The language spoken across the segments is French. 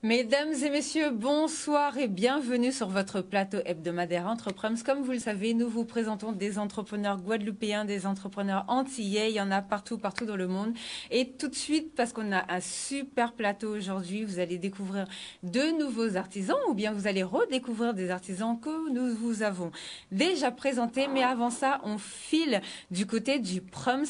Mesdames et messieurs, bonsoir et bienvenue sur votre plateau hebdomadaire Entrepreneus. Comme vous le savez, nous vous présentons des entrepreneurs guadeloupéens, des entrepreneurs antillais. Il y en a partout dans le monde. Et tout de suite, parce qu'on a un super plateau aujourd'hui, vous allez découvrir de nouveaux artisans ou bien vous allez redécouvrir des artisans que nous vous avons déjà présentés. Mais avant ça, on file du côté du Proms.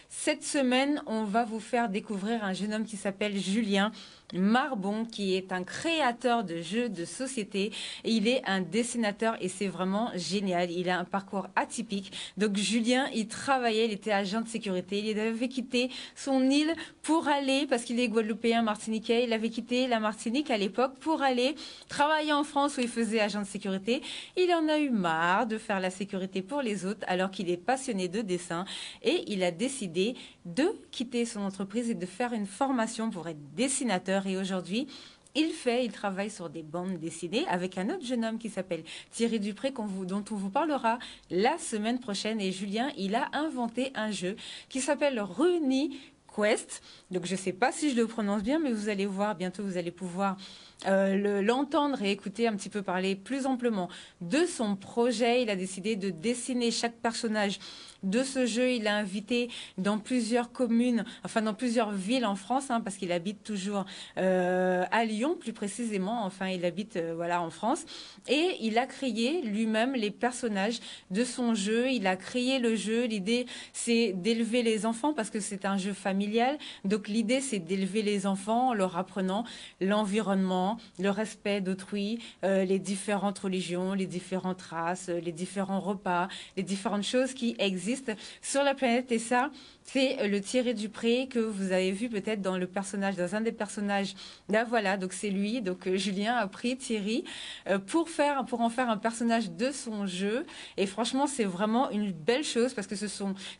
Cette semaine, on va vous faire découvrir un jeune homme qui s'appelle Julien Marbon, qui est un créateur de jeux de société et il est un dessinateur et c'est vraiment génial. Il a un parcours atypique. Donc Julien, il travaillait, il était agent de sécurité. Il avait quitté son île pour aller, parce qu'il est guadeloupéen, martiniquais, il avait quitté la Martinique à l'époque pour aller travailler en France où il faisait agent de sécurité. Il en a eu marre de faire la sécurité pour les autres alors qu'il est passionné de dessin et il a décidé de quitter son entreprise et de faire une formation pour être dessinateur. Et aujourd'hui, il travaille sur des bandes dessinées avec un autre jeune homme qui s'appelle Thierry Dupré, dont on vous parlera la semaine prochaine. Et Julien, il a inventé un jeu qui s'appelle RuniQuest. Donc, je ne sais pas si je le prononce bien, mais vous allez voir, bientôt, vous allez pouvoir l'entendre et écouter un petit peu parler plus amplement de son projet. Il a décidé de dessiner chaque personnage de ce jeu. Il a invité dans plusieurs communes, enfin dans plusieurs villes en France, parce qu'il habite toujours à Lyon, plus précisément. Enfin, il habite voilà en France. Et il a créé lui-même les personnages de son jeu. Il a créé le jeu. L'idée, c'est d'élever les enfants parce que c'est un jeu familial. Donc l'idée, c'est d'élever les enfants en leur apprenant l'environnement, le respect d'autrui, les différentes religions, les différentes races, les différents repas, les différentes choses qui existent sur la planète. Et ça, c'est le Thierry Dupré que vous avez vu peut-être dans un des personnages. Là, voilà, donc c'est lui. Donc Julien a pris Thierry pour en faire un personnage de son jeu. Et franchement, c'est vraiment une belle chose parce que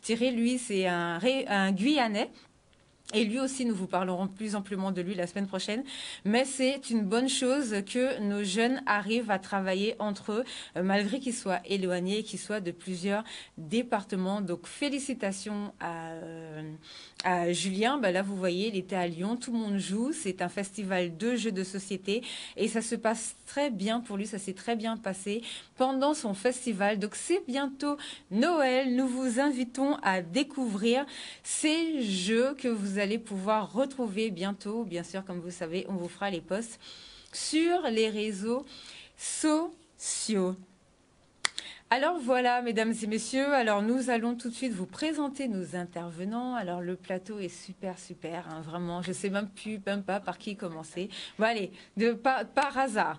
Thierry, lui, c'est un Guyanais. Et lui aussi, nous vous parlerons plus amplement de lui la semaine prochaine. Mais c'est une bonne chose que nos jeunes arrivent à travailler entre eux, malgré qu'ils soient éloignés et qu'ils soient de plusieurs départements. Donc, félicitations à Julien. Là, vous voyez, il était à Lyon. Tout le monde joue. C'est un festival de jeux de société. Et ça se passe très bien pour lui. Ça s'est très bien passé pendant son festival. Donc, c'est bientôt Noël. Nous vous invitons à découvrir ces jeux que vous allez pouvoir retrouver bientôt. Bien sûr, comme vous savez, on vous fera les posts sur les réseaux sociaux. Alors voilà, mesdames et messieurs, alors nous allons tout de suite vous présenter nos intervenants. Alors le plateau est super, vraiment, je ne sais même pas par qui commencer. Bon allez, par hasard.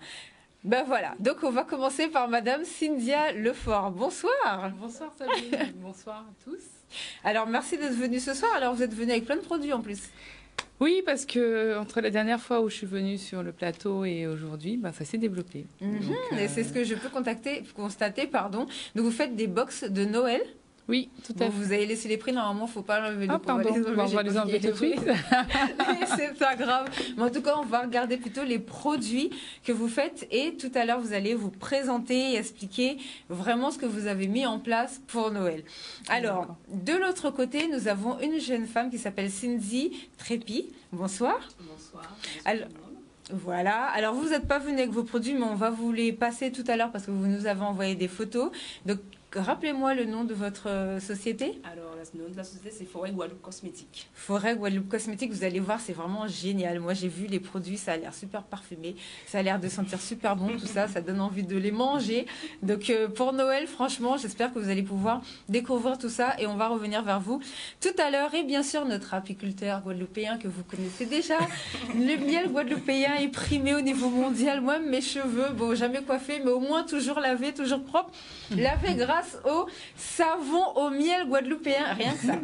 Ben voilà, donc on va commencer par Madame Cynthia Lefort. Bonsoir. Bonsoir Sabine, bonsoir à tous. Alors merci d'être venue ce soir. Alors vous êtes venue avec plein de produits en plus. Oui, parce que entre la dernière fois où je suis venue sur le plateau et aujourd'hui, ça s'est développé. Et c'est ce que je peux constater. Donc vous faites des box de Noël. Oui, tout à fait. Vous avez laissé les prix, normalement, il ne faut pas l'enlever. Ah, pardon, on va les enlever tout de suite. C'est pas grave. Mais en tout cas, on va regarder plutôt les produits que vous faites. Et tout à l'heure, vous allez vous présenter et expliquer vraiment ce que vous avez mis en place pour Noël. Alors, de l'autre côté, nous avons une jeune femme qui s'appelle Cindy Trépi. Bonsoir. Bonsoir. Alors, voilà. Alors, vous n'êtes pas venu avec vos produits, mais on va vous les passer tout à l'heure parce que vous nous avez envoyé des photos. Donc, rappelez-moi le nom de votre société. Alors, le nom de la société, c'est Forêt Guadeloupe Cosmétique. Forêt Guadeloupe Cosmétique, vous allez voir, c'est vraiment génial. Moi, j'ai vu les produits, ça a l'air super parfumé, ça a l'air de sentir super bon, tout ça, ça donne envie de les manger. Donc, pour Noël, franchement, j'espère que vous allez pouvoir découvrir tout ça et on va revenir vers vous tout à l'heure. Et bien sûr, notre apiculteur guadeloupéen que vous connaissez déjà. Le miel guadeloupéen est primé au niveau mondial. Moi, mes cheveux, bon, jamais coiffés, mais au moins toujours lavés, toujours propres. Lavés grâce au savon au miel guadeloupéen, rien que ça.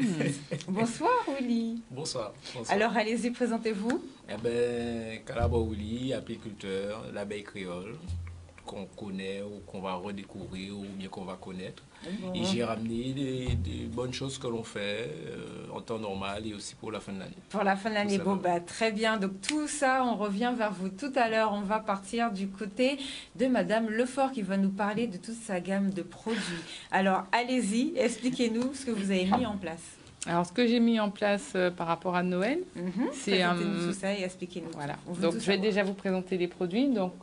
Bonsoir Willy. Bonsoir. Alors allez-y, présentez-vous. Eh bien, Calabo Willy, apiculteur, l'abeille créole, qu'on connaît ou qu'on va redécouvrir ou bien qu'on va connaître. Bon. Et j'ai ramené des bonnes choses que l'on fait en temps normal et aussi pour la fin de l'année. Pour la fin de l'année, bon, très bien. Donc tout ça, on revient vers vous tout à l'heure. On va partir du côté de Madame Lefort qui va nous parler de toute sa gamme de produits. Alors allez-y, expliquez-nous ce que vous avez mis en place. Alors, ce que j'ai mis en place par rapport à Noël, c'est Présentez-nous tout ça et expliquez-nous. Voilà. On veut Donc, tout je vais savoir. déjà vous présenter les produits. Donc,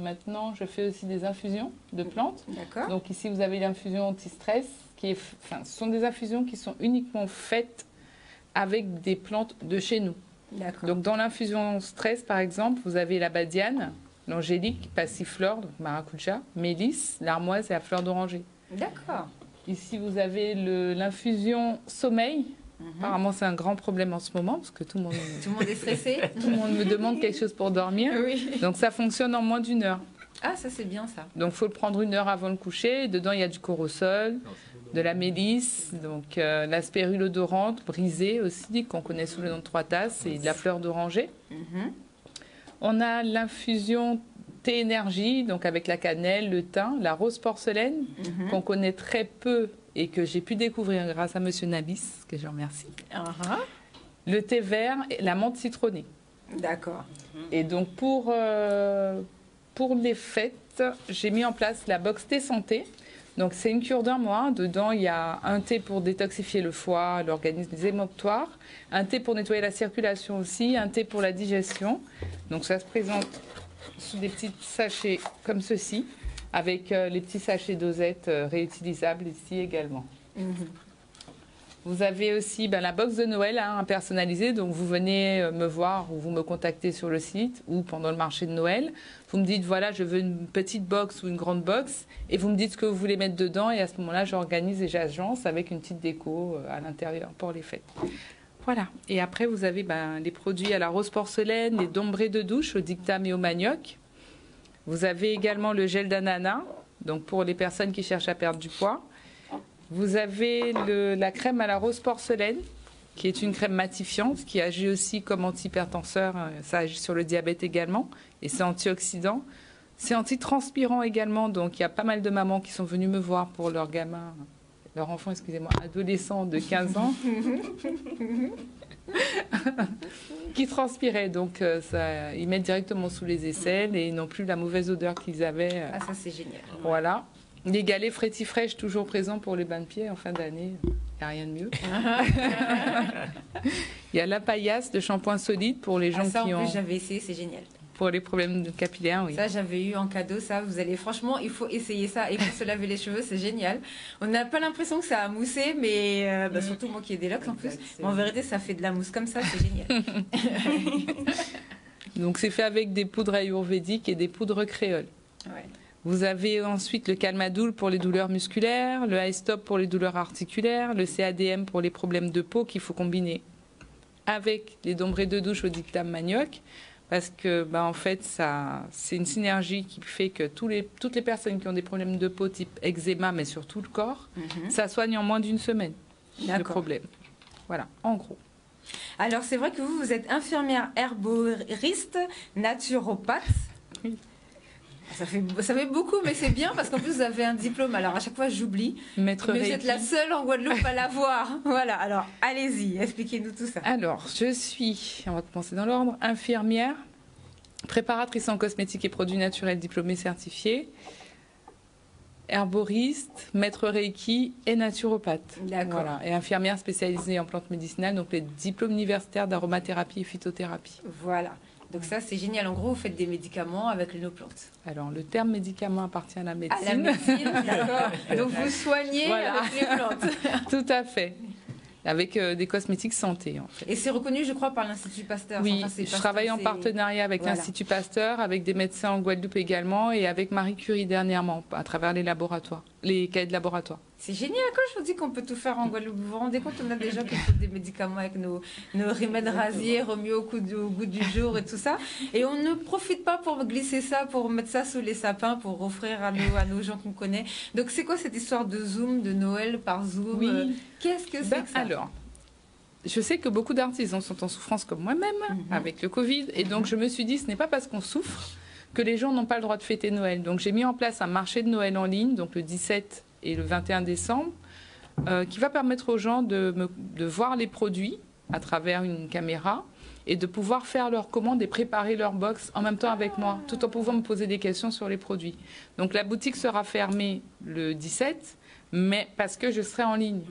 maintenant, je fais aussi des infusions de plantes. D'accord. Donc, ici, vous avez l'infusion anti-stress. Ce sont des infusions qui sont uniquement faites avec des plantes de chez nous. D'accord. Donc, dans l'infusion stress, par exemple, vous avez la badiane, l'angélique, passiflore, donc maracuja, mélisse, l'armoise et la fleur d'oranger. D'accord. Ici, vous avez l'infusion sommeil. Apparemment, c'est un grand problème en ce moment parce que tout le monde est stressé. tout le monde me demande quelque chose pour dormir. Oui. Donc, ça fonctionne en moins d'1 heure. Ah, ça c'est bien ça. Donc, il faut le prendre 1 heure avant le coucher. Dedans, il y a du corosol, de la mélisse, donc la spérule odorante, brisée aussi, qu'on connaît sous le nom de 3 tasses, et de la fleur d'oranger. On a l'infusion thé énergie, donc avec la cannelle, le thym, la rose porcelaine, qu'on connaît très peu et que j'ai pu découvrir grâce à Monsieur Nabis, que je remercie. Le thé vert et la menthe citronnée. D'accord. Et donc, pour les fêtes, j'ai mis en place la box thé santé. Donc, c'est une cure d'un mois. Dedans, il y a un thé pour détoxifier le foie, l'organisme, les émoctoires. Un thé pour nettoyer la circulation aussi. Un thé pour la digestion. Donc, ça se présente sous des petits sachets comme ceci, avec les petits sachets dosettes réutilisables ici également. Vous avez aussi la box de Noël personnalisée. Donc, vous venez me voir ou vous me contactez sur le site ou pendant le marché de Noël. Vous me dites, voilà, je veux une petite box ou une grande box. Et vous me dites ce que vous voulez mettre dedans. Et à ce moment-là, j'organise et j'agence avec une petite déco à l'intérieur pour les fêtes. Voilà. Et après, vous avez les produits à la rose porcelaine, les dombrés de douche au dictame et au manioc. Vous avez également le gel d'ananas, donc pour les personnes qui cherchent à perdre du poids. Vous avez la crème à la rose porcelaine, qui est une crème matifiante, qui agit aussi comme antihypertenseur. Ça agit sur le diabète également, et c'est antioxydant. C'est antitranspirant également, donc il y a pas mal de mamans qui sont venues me voir pour leur gamin, leur enfant, adolescent de 15 ans, qui transpiraient. Donc, ils mettent directement sous les aisselles et ils n'ont plus la mauvaise odeur qu'ils avaient. Ah, ça, c'est génial. Voilà. Les galets Frétifresh, toujours présents pour les bains de pieds en fin d'année. Il n'y a rien de mieux. Il y a la paillasse de shampoing solide pour les gens ça, qui en ont... plus, j'avais essayé, c'est génial. Pour les problèmes capillaires, oui. Ça, j'avais eu en cadeau, ça. Vous allez, franchement, il faut essayer ça. Et pour se laver les cheveux, c'est génial. On n'a pas l'impression que ça a moussé, mais surtout moi qui ai des locks en plus. Mais en vérité, ça fait de la mousse comme ça, c'est génial. Donc, c'est fait avec des poudres ayurvédiques et des poudres créoles. Ouais. Vous avez ensuite le Calmadoul pour les douleurs musculaires, le iStop pour les douleurs articulaires, le CADM pour les problèmes de peau qu'il faut combiner avec les dombrés de douche au dictame manioc. Parce que, en fait, c'est une synergie qui fait que toutes les personnes qui ont des problèmes de peau type eczéma, mais sur tout le corps, ça soigne en moins d'1 semaine le problème. Voilà, en gros. Alors, c'est vrai que vous êtes infirmière herboriste, naturopathe. Oui. Ça fait beaucoup, mais c'est bien parce qu'en plus, vous avez un diplôme. Alors, à chaque fois, j'oublie. Mais vous êtes la seule en Guadeloupe à l'avoir. Voilà, alors, allez-y, expliquez-nous tout ça. Alors, je suis, on va commencer dans l'ordre, infirmière, préparatrice en cosmétiques et produits naturels diplômée certifiée, herboriste, maître Reiki et naturopathe. D'accord. Voilà. Et infirmière spécialisée en plantes médicinales, donc les diplômes universitaires d'aromathérapie et phytothérapie. Voilà. Donc ça, c'est génial. En gros, vous faites des médicaments avec nos plantes. Alors, le terme médicament appartient à la médecine. À la médecine, d'accord. Donc, vous soignez avec les plantes. Tout à fait. Avec des cosmétiques santé, en fait. Et c'est reconnu, je crois, par l'Institut Pasteur. Oui, je travaille en partenariat avec l'Institut Pasteur, avec des médecins en Guadeloupe également, et avec Marie Curie dernièrement, à travers les laboratoires, les cahiers de laboratoire. C'est génial, quand je vous dis qu'on peut tout faire en Guadeloupe. Vous vous rendez compte, on a des gens qui font des médicaments avec nos remèdes rasiers remis au goût du jour et tout ça. Et on ne profite pas pour glisser ça, pour mettre ça sous les sapins, pour offrir à nos gens qu'on connaît. Donc c'est quoi cette histoire de Zoom, de Noël par Zoom? Oui. Qu'est-ce que c'est que ça? Alors, je sais que beaucoup d'artisans sont en souffrance comme moi-même avec le Covid. Et donc je me suis dit, ce n'est pas parce qu'on souffre que les gens n'ont pas le droit de fêter Noël. Donc j'ai mis en place un marché de Noël en ligne, donc le 17 et le 21 décembre, qui va permettre aux gens de voir les produits à travers une caméra et de pouvoir faire leurs commandes et préparer leur box en même temps avec moi, tout en pouvant me poser des questions sur les produits. Donc la boutique sera fermée le 17, mais parce que je serai en ligne.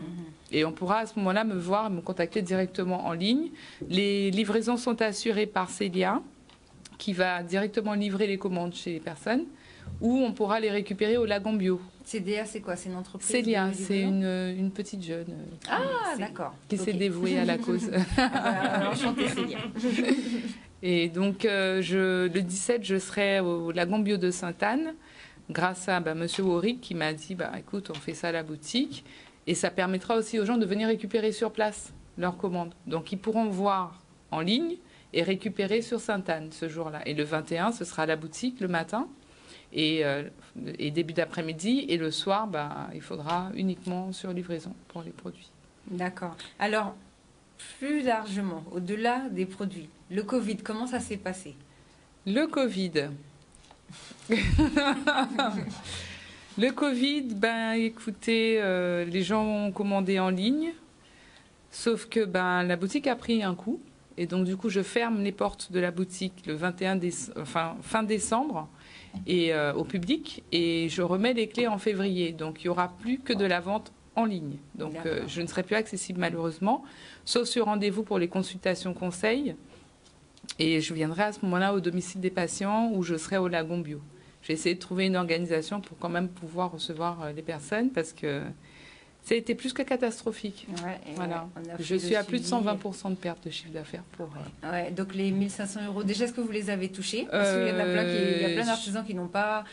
Et on pourra à ce moment-là me voir, me contacter directement en ligne. Les livraisons sont assurées par Célia, qui va directement livrer les commandes chez les personnes, ou on pourra les récupérer au Lagon Bio. CDA, c'est quoi? C'est une entreprise? Célia, de c'est livraison une petite jeune d'accord. qui s'est Ok. dévouée à la cause. Enchantée, Célia. Et donc, le 17, je serai au Lagon Bio de Sainte-Anne, grâce à Monsieur Warwick qui m'a dit, écoute, on fait ça à la boutique. Et ça permettra aussi aux gens de venir récupérer sur place leurs commandes. Donc, ils pourront voir en ligne et récupérer sur Sainte-Anne ce jour-là. Et le 21, ce sera à la boutique le matin et début d'après-midi. Et le soir, il faudra uniquement sur livraison pour les produits. D'accord. Alors, plus largement, au-delà des produits, le Covid, comment ça s'est passé? Le Covid. Le Covid, écoutez, les gens ont commandé en ligne, sauf que la boutique a pris un coup. Et donc, du coup, je ferme les portes de la boutique le 21 fin décembre et, au public, et je remets les clés en février. Donc, il n'y aura plus que de la vente en ligne. Donc, je ne serai plus accessible malheureusement, sauf sur rendez-vous pour les consultations conseils. Et je viendrai à ce moment-là au domicile des patients ou je serai au Lagon Bio. J'ai essayé de trouver une organisation pour quand même pouvoir recevoir les personnes parce que ça a été plus que catastrophique. Ouais, voilà. On a Je fait suis le à plus de suivi. 120% de perte de chiffre d'affaires pour. Ouais, donc les 1 500 €, déjà, est-ce que vous les avez touchés? Parce qu'il y en a plein il y a plein d'artisans qui n'ont pas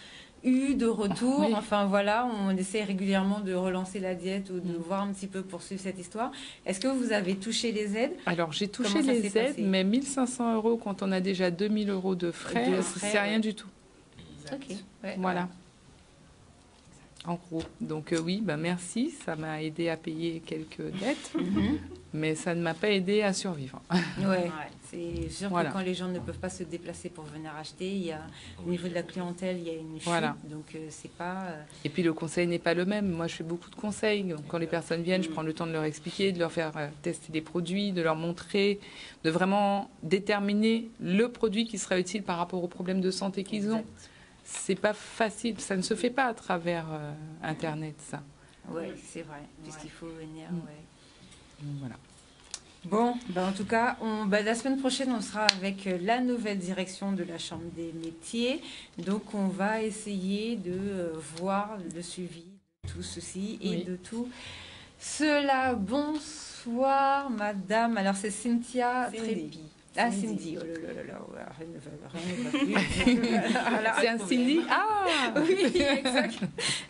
eu de retour. Oui. Enfin voilà, on essaie régulièrement de relancer la diète ou de voir un petit peu poursuivre cette histoire. Est-ce que vous avez touché les aides? Alors j'ai touché Comment ça les s'est aides, passé? mais 1 500 € quand on a déjà 2 000 € de frais, De frais, c'est rien ouais. du tout. Ok. Ouais. Voilà. En gros. Donc oui, merci. Ça m'a aidé à payer quelques dettes, Mhm. mais ça ne m'a pas aidé à survivre. Ouais, c'est sûr Voilà. que quand les gens ne peuvent pas se déplacer pour venir acheter, il y a, au niveau de la clientèle, il y a une chute. Voilà. Donc c'est pas. Et puis le conseil n'est pas le même. Moi, je fais beaucoup de conseils. Donc, quand les personnes viennent, je prends le temps de leur expliquer, de leur faire tester les produits, de leur montrer, de vraiment déterminer le produit qui sera utile par rapport aux problèmes de santé qu'ils ont. Exact. C'est pas facile. Ça ne se fait pas à travers Internet, ça. Ouais, c'est vrai. Puisqu'il faut venir. Mm. Ouais. Donc, voilà. Bon, en tout cas, la semaine prochaine, on sera avec la nouvelle direction de la Chambre des métiers. Donc, on va essayer de voir le suivi de tout ceci et Oui. de tout cela. Bonsoir, madame. Alors, c'est Cynthia Cindy. Trépi. Ah, Cindy. Cindy. Oh là là là là, ouais, rien ne va plus. C'est un Cindy. Ah Oui,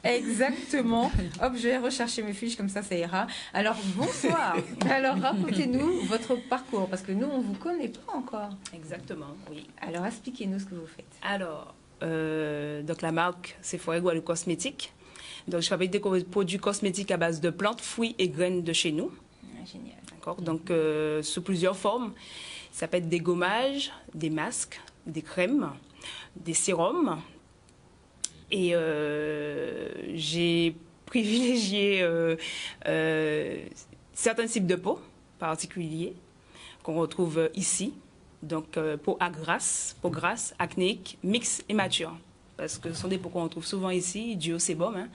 exactement. Hop, je vais rechercher mes fiches, comme ça ira. Alors, bonsoir. Alors, racontez-nous votre parcours, parce que nous, on ne vous connaît pas encore. Exactement, oui. Alors, expliquez-nous ce que vous faites. Alors, donc la marque, c'est Forêt Guadeloupe Cosmétique. Donc, je fabrique des produits cosmétiques à base de plantes, fruits et graines de chez nous. Ah, génial. D'accord. Donc, sous plusieurs formes. Ça peut être des gommages, des masques, des crèmes, des sérums. Et j'ai privilégié certains types de peau particuliers qu'on retrouve ici. Donc, peau peau grasse, acnéique, mixte et mature. Parce que ce sont des peaux qu'on retrouve souvent ici, dû au sébum. Hein.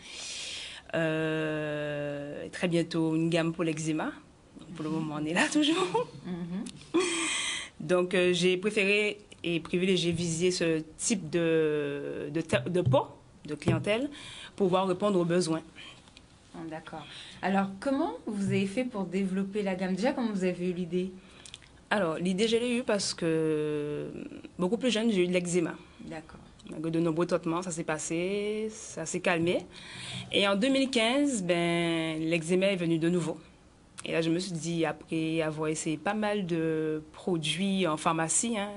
Très bientôt, une gamme pour l'eczéma. Pour le moment, on est là toujours. Donc, j'ai préféré et privilégié viser ce type de peau, de clientèle, pour pouvoir répondre aux besoins. D'accord. Alors, comment vous avez fait pour développer la gamme? Déjà, comment vous avez eu l'idée? Alors, l'idée, je l'ai eue parce que beaucoup plus jeune, j'ai eu de l'eczéma. D'accord. Donc, de nombreux traitements, ça s'est passé, ça s'est calmé. Et en 2015, l'eczéma est venu de nouveau. Et là, je me suis dit, après avoir essayé pas mal de produits en pharmacie, hein,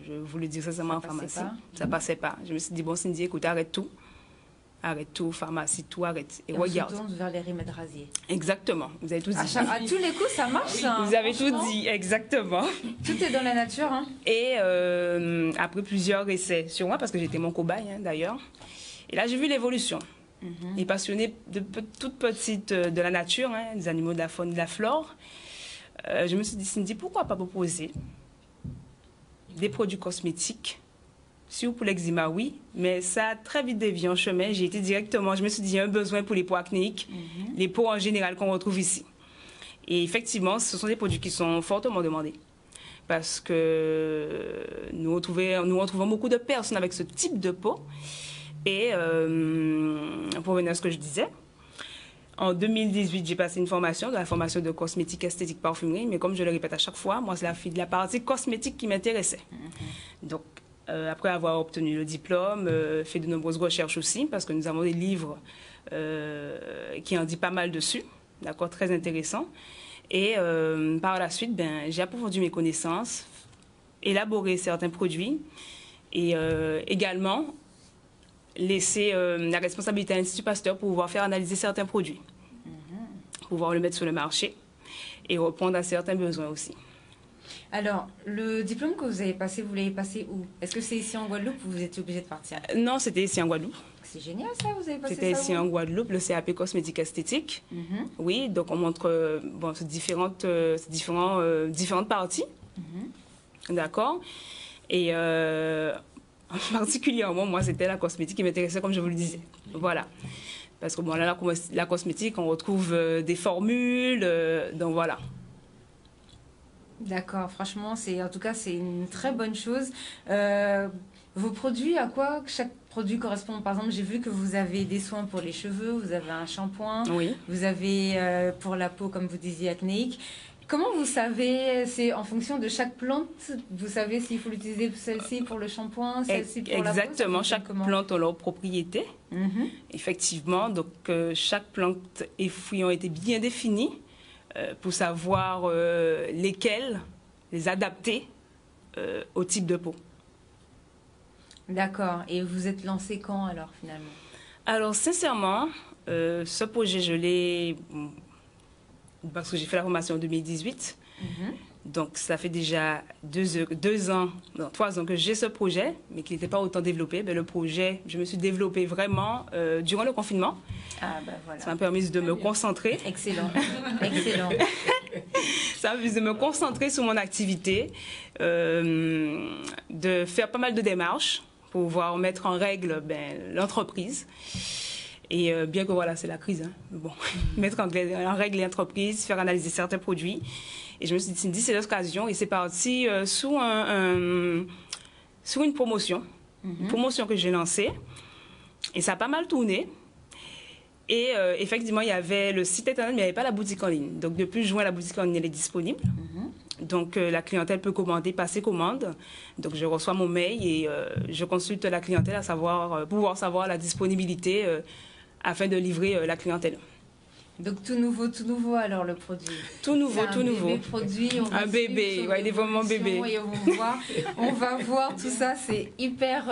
je voulais dire sincèrement en pharmacie, ça passait pas. Je me suis dit, bon, Cindy, écoute, arrête tout. Arrête tout, pharmacie, tout, arrête. Et on regarde. se tourne vers les remèdes rasiers. Exactement, vous avez tout dit. À tous les coups, ça marche, ça, hein, Vous avez tout franchement. dit, exactement. Tout est dans la nature, hein. Et après plusieurs essais sur moi, parce que j'étais mon cobaye, hein, d'ailleurs, et là, j'ai vu l'évolution. Et passionnée de toute petite de la nature, hein, des animaux, de la faune, de la flore, je me suis dit, Cindy, pourquoi pas proposer des produits cosmétiques Sur pour l'eczéma, oui, mais ça a très vite dévié en chemin. J'ai été directement, je me suis dit, il y a un besoin pour les peaux acnéiques, les peaux en général qu'on retrouve ici. Et effectivement, ce sont des produits qui sont fortement demandés. Parce que nous retrouvons beaucoup de personnes avec ce type de peau. Et pour revenir à ce que je disais, en 2018, j'ai passé une formation, de la formation de cosmétique, esthétique, parfumerie. Mais comme je le répète à chaque fois, moi, c'est la partie cosmétique qui m'intéressait. Donc, après avoir obtenu le diplôme, fait de nombreuses recherches aussi, parce que nous avons des livres qui en disent pas mal dessus, d'accord, très intéressants. Et par la suite, j'ai approfondi mes connaissances, élaboré certains produits et également laissé la responsabilité à l'Institut Pasteur pour pouvoir faire analyser certains produits, pouvoir le mettre sur le marché et répondre à certains besoins aussi. Alors, le diplôme que vous avez passé, vous l'avez passé où? Est-ce que c'est ici en Guadeloupe ou vous étiez obligé de partir? Non, c'était ici en Guadeloupe. C'est génial ça, vous avez passé ça C'était ici où? en Guadeloupe, le CAP cosmétique esthétique. Oui, donc on montre ces différentes parties. D'accord. Et particulièrement, moi, c'était la cosmétique qui m'intéressait, comme je vous le disais. Voilà. Parce que bon, là, la cosmétique, on retrouve des formules, donc voilà. D'accord, franchement, en tout cas, c'est une très bonne chose. Vos produits, à quoi chaque produit correspond? Par exemple, j'ai vu que vous avez des soins pour les cheveux, vous avez un shampoing, Oui. vous avez pour la peau, comme vous disiez, acnéique. Comment vous savez, c'est en fonction de chaque plante, vous savez s'il faut l'utiliser celle-ci pour le shampoing, celle-ci pour la peau? Exactement, chaque plante a leur propriété. Effectivement, donc chaque plante et fruit ont été bien définis pour savoir lesquels les adapter au type de peau. D'accord. Et vous êtes lancé quand alors finalement? Alors sincèrement, ce projet je l'ai parce que j'ai fait la formation en 2018. Donc ça fait déjà 3 ans que j'ai ce projet, mais qui n'était pas autant développé. Mais le projet, je me suis développée vraiment durant le confinement. Ah bah voilà. Ça m'a permis de me concentrer. Excellent, excellent. Ça m'a permis de me concentrer sur mon activité, de faire pas mal de démarches pour pouvoir mettre en règle l'entreprise. Et bien que voilà, c'est la crise, hein. Bon, mettre en règle l'entreprise, faire analyser certains produits. Et je me suis dit, c'est l'occasion. Et c'est parti sous une promotion. Une promotion que j'ai lancée. Et ça a pas mal tourné. Et effectivement, il y avait le site internet, mais il n'y avait pas la boutique en ligne. Donc, depuis juin, la boutique en ligne, elle est disponible. Donc, la clientèle peut commander, passer commande. Donc, je reçois mon mail et je consulte la clientèle à savoir, pouvoir savoir la disponibilité afin de livrer la clientèle. Donc tout nouveau alors le produit. Tout nouveau, tout nouveau. Produit, un bébé, ouais, il est vraiment bébé. Et on va voir tout ça, c'est hyper,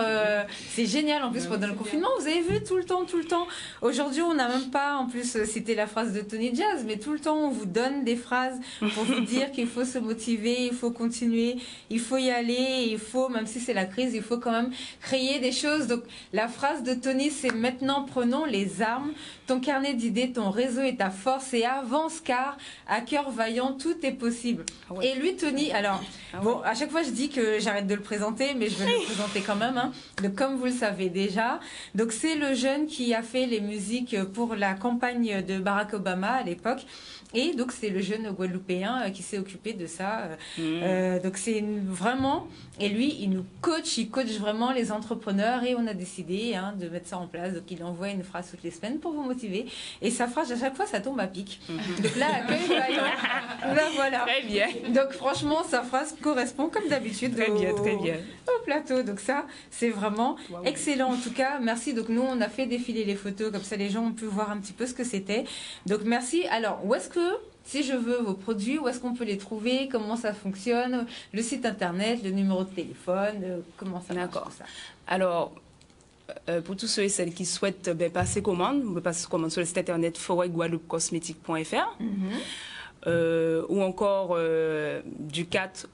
c'est génial en plus pendant le confinement. Vous avez vu tout le temps. Aujourd'hui, on n'a même pas en plus cité la phrase de Tony Jazz, mais tout le temps on vous donne des phrases pour vous dire qu'il faut se motiver, il faut continuer, il faut y aller, il faut, même si c'est la crise, il faut quand même créer des choses. Donc la phrase de Tony, c'est maintenant prenons les armes, ton carnet d'idées, ton réseau est ta force et avance car à cœur vaillant tout est possible. Et lui Tony, alors bon, à chaque fois je dis que j'arrête de le présenter, mais je vais le présenter quand même, hein. Donc comme vous le savez déjà, donc c'est le jeune qui a fait les musiques pour la campagne de Barack Obama à l'époque. Et donc c'est le jeune Guadeloupéen qui s'est occupé de ça. Donc c'est vraiment, et lui il coach vraiment les entrepreneurs et on a décidé de mettre ça en place. Donc il envoie une phrase toutes les semaines pour vous motiver et sa phrase à chaque fois ça tombe à pic. Donc là accueil vaillant. Là voilà. Très bien. Donc franchement sa phrase correspond comme d'habitude très bien. Au plateau. Donc ça c'est vraiment excellent en tout cas. Merci. Donc nous on a fait défiler les photos comme ça les gens ont pu voir un petit peu ce que c'était. Donc merci. Alors où est-ce que si je veux vos produits, où est-ce qu'on peut les trouver? Comment ça fonctionne? Le site internet, le numéro de téléphone, comment ça marche tout ça? Alors, pour tous ceux et celles qui souhaitent passer commande, on peut passer commande sur le site internet forêtguadeloupecosmétique.fr ou encore du 4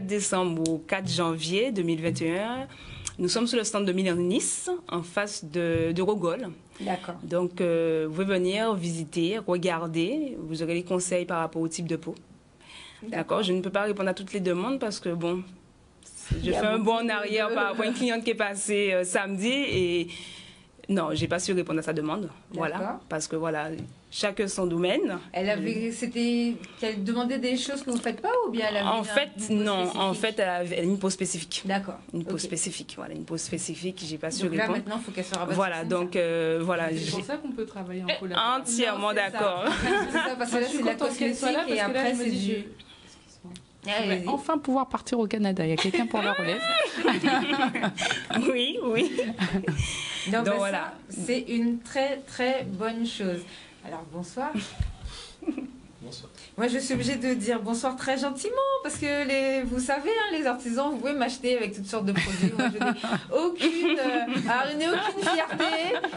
décembre au 4 janvier 2021. Nous sommes sur le stand de Milan Nice, en face de Rogol. D'accord. Donc, vous pouvez venir visiter, regarder. Vous aurez les conseils par rapport au type de peau. D'accord. Je ne peux pas répondre à toutes les demandes parce que, bon, Je fais un bond en arrière par rapport à une cliente qui est passée samedi et non, j'ai pas su répondre à sa demande. Voilà, parce que voilà, chacun son domaine. Qu'elle demandait des choses que vous faites pas ou bien elle avait En fait, non. spécifique? En fait, elle avait une pause spécifique. D'accord. Une pause spécifique. Voilà, une pause spécifique. J'ai pas su Donc là, répondre. maintenant, il faut qu'elle se rabatte. Voilà, donc voilà. C'est pour ça qu'on peut travailler en collaboration. Entièrement d'accord. C'est ça, parce que là, c'est la cosmétique et après, c'est du... Enfin pouvoir partir au Canada. Il y a quelqu'un pour la relève. Oui, oui. Donc voilà. C'est une très très bonne chose. Alors bonsoir. Bonsoir. Moi je suis obligée de dire bonsoir très gentiment parce que vous savez, hein, les artisans, vous pouvez m'acheter avec toutes sortes de produits. Moi je n'ai aucune fierté.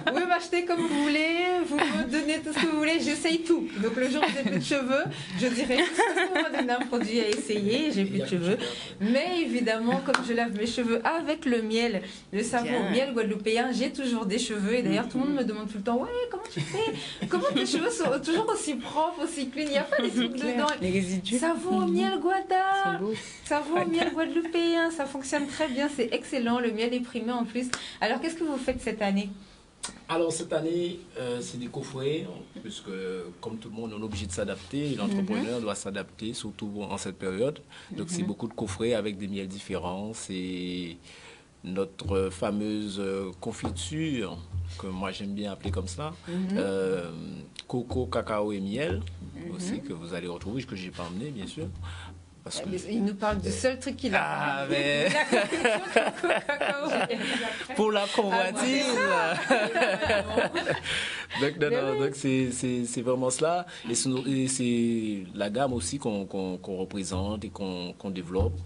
Vous pouvez m'acheter comme vous voulez, vous me donnez tout ce que vous voulez, j'essaye tout. Donc le jour où j'ai plus de cheveux, je dirais on m'a donné un produit à essayer, j'ai plus de cheveux. Mais évidemment, comme je lave mes cheveux avec le miel, le savon miel guadeloupéen, j'ai toujours des cheveux. Et d'ailleurs tout le monde me demande tout le temps, ouais, comment tu fais? Comment tes cheveux sont toujours aussi propres, aussi clean? Il n'y a pas des trucs dedans. Les résidus. Savon au miel guada. Savon au miel guadeloupéen, ça fonctionne très bien, c'est excellent. Le miel est primé en plus. Alors qu'est-ce que vous faites cette année? Alors cette année, c'est des coffrets, puisque comme tout le monde, on est obligé de s'adapter. L'entrepreneur doit s'adapter, surtout en cette période. Donc c'est beaucoup de coffrets avec des miels différents. C'est notre fameuse confiture, que moi j'aime bien appeler comme ça, coco, cacao et miel, aussi, que vous allez retrouver, que je n'ai pas emmené, bien sûr. Parce que... Il nous parle du seul truc qu'il a. Ah, mais... Pour la convoitise. Donc c'est vraiment cela. Et c'est la gamme aussi qu'on représente et qu'on développe.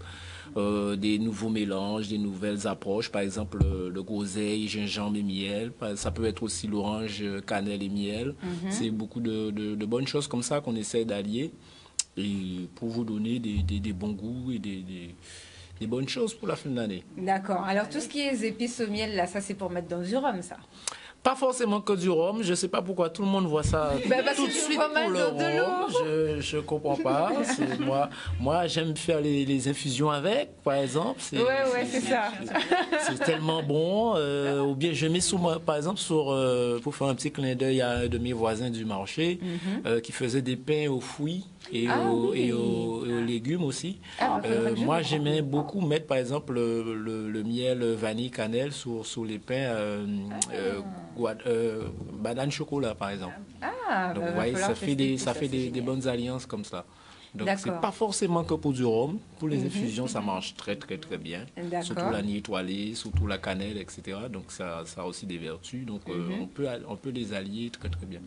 Des nouveaux mélanges, des nouvelles approches, par exemple le groseille, gingembre et miel, ça peut être aussi l'orange, cannelle et miel. C'est beaucoup de bonnes choses comme ça qu'on essaie d'allier et pour vous donner des bons goûts et des bonnes choses pour la fin de l'année. D'accord. Alors tout ce qui est épices au miel, là, ça c'est pour mettre dans du rhum, ça? Pas forcément que du rhum, je ne sais pas pourquoi tout le monde voit ça tout de suite pour le rhum. Je ne comprends pas. Moi j'aime faire les infusions avec, par exemple. Ouais, c'est ça. C'est tellement bon. Ou bien je mets par exemple, pour faire un petit clin d'œil à un de mes voisins du marché qui faisait des pains aux fruits et aux légumes aussi. Moi j'aimais beaucoup mettre par exemple le miel vanille cannelle sur les pains banane chocolat par exemple. Donc vous voyez, ça fait des bonnes alliances comme ça. Donc c'est pas forcément que pour du rhum. Pour les infusions, ça marche très très très bien. Surtout la nuit étoilée, surtout la cannelle, etc. Donc ça a aussi des vertus. Donc on peut les allier très très bien.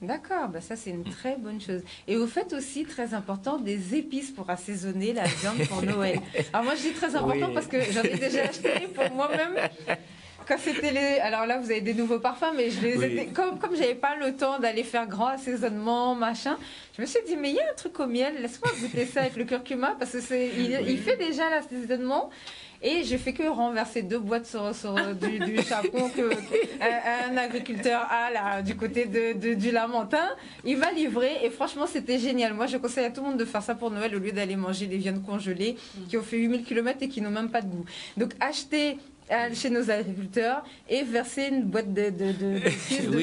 D'accord, ça c'est une très bonne chose. Et vous faites aussi, très important, des épices pour assaisonner la viande pour Noël. Alors moi je dis très important parce que j'en ai déjà acheté pour moi-même. Quand c'était alors là, vous avez des nouveaux parfums, mais comme j'avais pas le temps d'aller faire grand assaisonnement, machin, je me suis dit, mais il y a un truc au miel, laisse-moi goûter ça avec le curcuma, parce que il fait déjà l'assaisonnement. Et j'ai fait que renverser 2 boîtes sur du charbon qu'un agriculteur a là, du côté du Lamentin. Il m'a livré et franchement, c'était génial. Moi, je conseille à tout le monde de faire ça pour Noël au lieu d'aller manger des viandes congelées qui ont fait 8000 km et qui n'ont même pas de goût. Donc, achetez chez nos agriculteurs et verser une boîte de dessus. Vous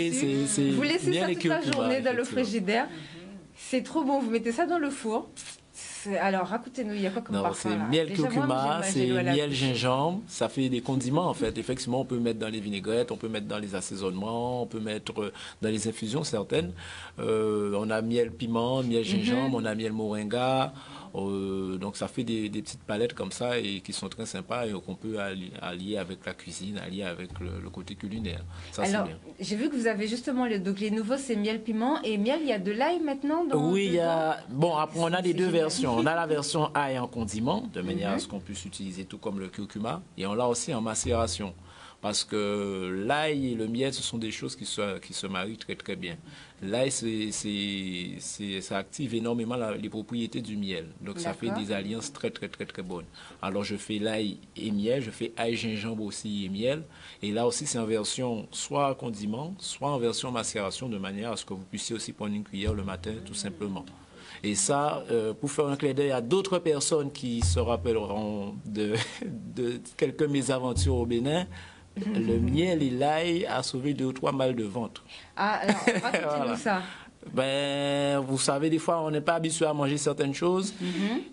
laissez ça toute la journée dans le frigidaire. C'est trop bon. Vous mettez ça dans le four. Alors, racontez-nous, il y a quoi comme parfum? C'est miel curcuma, c'est miel gingembre. Ça fait des condiments, en fait. Effectivement, on peut mettre dans les vinaigrettes, on peut mettre dans les assaisonnements, on peut mettre dans les infusions, certaines. On a miel piment, miel gingembre, on a miel moringa. Donc, ça fait des petites palettes comme ça et qui sont très sympas et qu'on peut allier avec la cuisine, allier avec le côté culinaire. Ça, alors, j'ai vu que vous avez justement donc les nouveaux, c'est miel piment et miel, il y a de l'ail maintenant oui, il y a... Bon, après, on a les deux versions. On a la version ail en condiment, de manière à ce qu'on puisse utiliser tout comme le curcuma. Et on l'a aussi en macération. Parce que l'ail et le miel, ce sont des choses qui se marient très très bien. L'ail, ça active énormément les propriétés du miel. Donc ça fait des alliances très très très très bonnes. Alors je fais l'ail et miel, je fais ail, gingembre aussi et miel. Et là aussi c'est en version soit condiment, soit en version macération, de manière à ce que vous puissiez aussi prendre une cuillère le matin tout simplement. Et ça, pour faire un clin d'œil à d'autres personnes qui se rappelleront de quelques mésaventures au Bénin, le miel et l'ail a sauvé 2 ou 3 mal de ventre. Ah, alors, racontez-nous Voilà. ça. Ben, vous savez, des fois, on n'est pas habitué à manger certaines choses.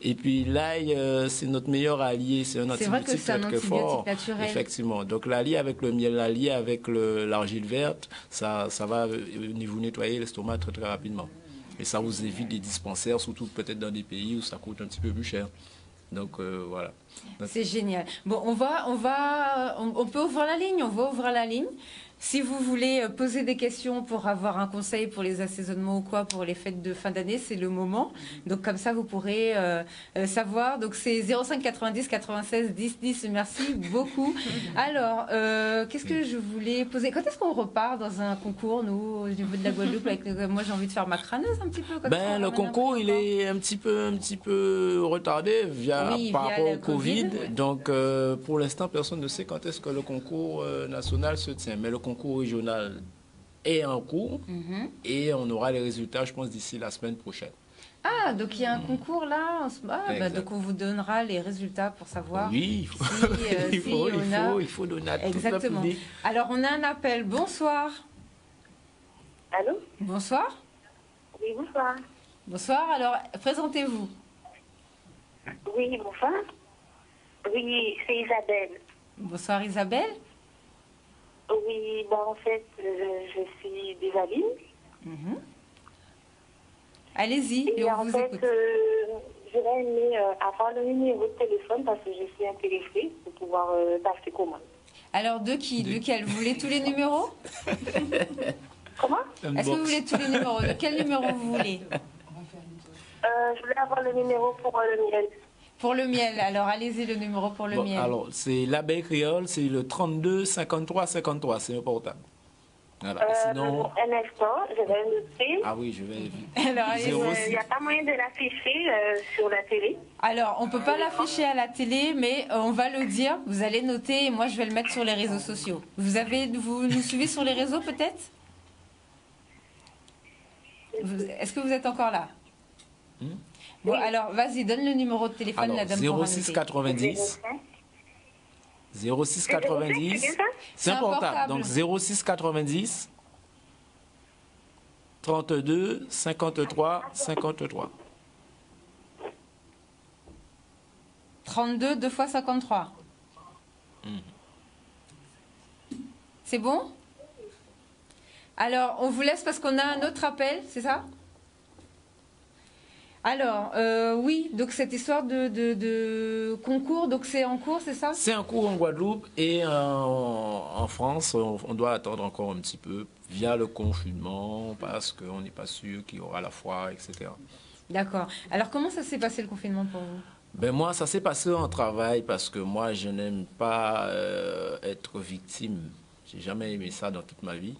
Et puis, l'ail, c'est notre meilleur allié. C'est un C'est vrai que antibiotique c'est un très, très fort. antibiotique naturel. Effectivement. Donc, l'allié avec le miel, l'allié avec l'argile verte, ça va vous nettoyer l'estomac très, très rapidement. Et ça vous évite des dispensaires, surtout peut-être dans des pays où ça coûte un petit peu plus cher. Donc, voilà. C'est génial. Bon, on peut ouvrir la ligne, on va ouvrir la ligne. Si vous voulez poser des questions pour avoir un conseil pour les assaisonnements ou quoi, pour les fêtes de fin d'année, c'est le moment. Donc comme ça, vous pourrez savoir. Donc c'est 05 90 96 10 10. Merci beaucoup. Alors, qu'est-ce que je voulais poser? Quand est-ce qu'on repart dans un concours, nous, au niveau de la Guadeloupe moi, j'ai envie de faire ma crâneuse un petit peu. Comme ça, Le concours, il est un petit peu retardé par rapport au Covid. Donc, pour l'instant, personne ne sait quand est-ce que le concours national se tient. Mais le concours régional est en cours et on aura les résultats, je pense, d'ici la semaine prochaine. Ah, donc il y a un concours là. Donc on vous donnera les résultats pour savoir. Oui, il faut donner à toute la public. Alors, on a un appel. Bonsoir. Allô? Bonsoir. Oui, bonsoir. Bonsoir. Alors, présentez-vous. Oui, bonsoir. Oui, c'est Isabelle. Bonsoir, Isabelle. Oui, en fait, je suis des Aline. Allez-y, et on vous écoute. J'aurais aimé avoir le numéro de téléphone parce que je suis intéressée pour pouvoir passer commande. Alors, de qui? Lequel? Vous voulez tous les numéros? Comment? Est-ce que vous voulez tous les numéros? De quel numéro vous voulez? Je voulais avoir le numéro pour le miel. Pour le miel, alors allez-y, le numéro pour le miel. Alors, c'est l'abeille créole, c'est le 32 53 53, c'est un portable. Voilà. Sinon... Un instant, je vais noter. Ah oui, je vais... Alors, il n'y a pas moyen de l'afficher sur la télé? Alors, on ne peut pas l'afficher à la télé, mais on va le dire. Vous allez noter et moi, je vais le mettre sur les réseaux sociaux. Vous nous suivez sur les réseaux, peut-être? Est-ce que vous êtes encore là? Bon, alors, vas-y, donne le numéro de téléphone, alors, la dame. 06 90 06 90, c'est un portable. Donc 06 90 32 53 53. 32 2 fois 53. C'est bon? Alors, on vous laisse parce qu'on a un autre appel, c'est ça? Alors, oui, donc cette histoire de concours, donc c'est en cours, c'est ça? C'est en cours en Guadeloupe et en France, on doit attendre encore un petit peu via le confinement parce qu'on n'est pas sûr qu'il y aura la foire, etc. D'accord. Alors, comment ça s'est passé le confinement pour vous? Ben moi, ça s'est passé en travail parce que moi, je n'aime pas être victime. J'ai jamais aimé ça dans toute ma vie.